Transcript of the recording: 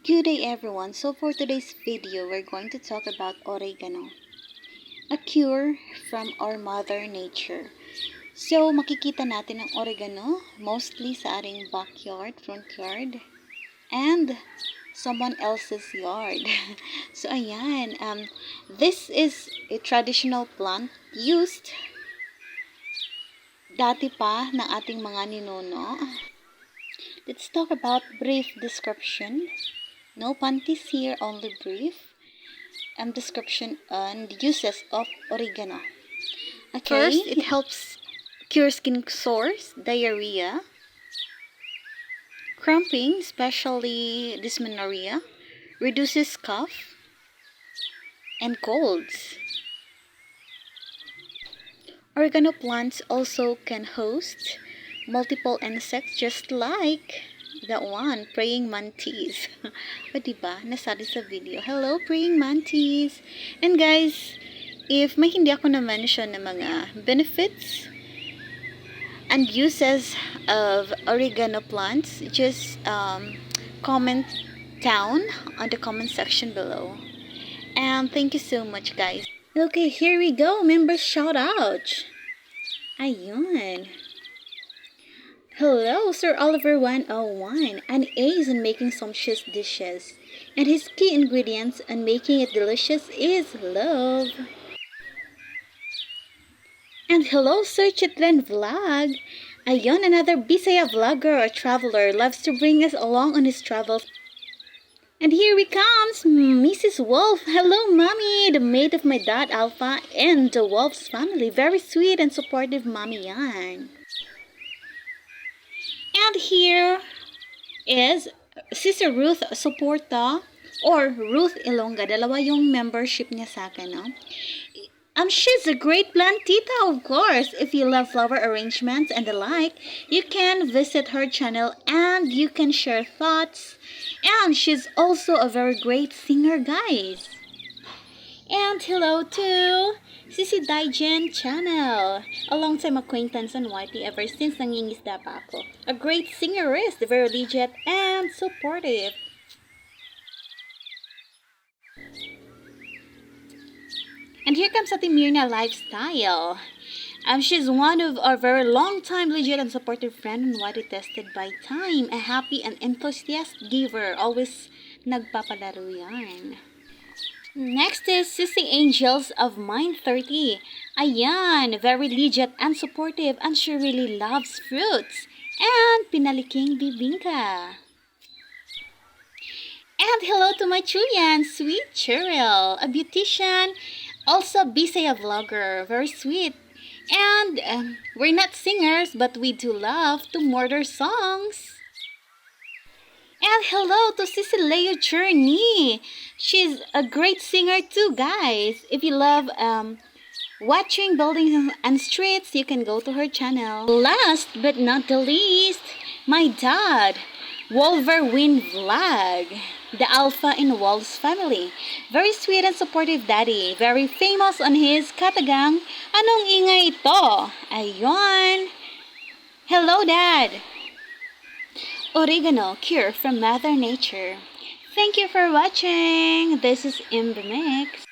Good day everyone. So for today's video, we're going to talk about oregano, a cure from our mother nature. So makikita natin ang oregano mostly sa ating backyard, front yard, and someone else's yard. So ayan, this is a traditional plant used dati pa ng ating mga ninuno. Let's talk about brief description. No panties here, only brief. Description and uses of oregano. Okay. First, it helps cure skin sores, diarrhea, cramping, especially dysmenorrhea, reduces cough, and colds. Oregano plants also can host multiple insects, just like that one, praying mantis. O diba, nasali sa video. Hello, praying mantis. And guys, if may hindi ako na-mention na mga benefits and uses of oregano plants, just comment down on the comment section below. And thank you so much, guys. Okay, here we go. Members shout out. Ayun. Hello, Sir Oliver 101, an ace in making sumptuous dishes, and his key ingredients in making it delicious is love. And hello, Sir Chitlen Vlog. Ayun, another Bisaya vlogger or traveler loves to bring us along on his travels. And here we comes, Mrs. Wolf. Hello, Mommy, the maid of my dad, Alpha, and the Wolf's family. Very sweet and supportive Mommy yan. And here is Sister Ruth Soporta or Ruth Ilonga. Dalawa yung membership niya sa akin, no? She's a great plantita, of course. If you love flower arrangements and the like, you can visit her channel and you can share thoughts. And she's also a very great singer, guys. And hello to Sisi Daijen channel. A long-time acquaintance on YT ever since nangingisda pa ako. A great singerist, very legit and supportive. And here comes Ate Mirna Lifestyle. She's one of our very long-time legit and supportive friend and widely tested by time. A happy and enthusiastic giver. Always nagpapalaro yan. Next is Sissy Angels of Mine 30. Ayan, very legit and supportive and she really loves fruits. And pinaliking bibingka. And hello to my Chuyan, Sweet Cheryl, a beautician, also Bisaya vlogger, very sweet. And we're not singers, but we do love to murder songs. And hello to Cecilio Journey. She's a great singer too, guys. If you love watching buildings and streets, you can go to her channel. Last but not the least, my dad, Wolverine Vlog, the Alpha in Wolf's family. Very sweet and supportive daddy. Very famous on his katagang, anong ingay ito? Ayun. Hello, Dad. Oregano, cure from Mother Nature. Thank you for watching. This is In The Mix.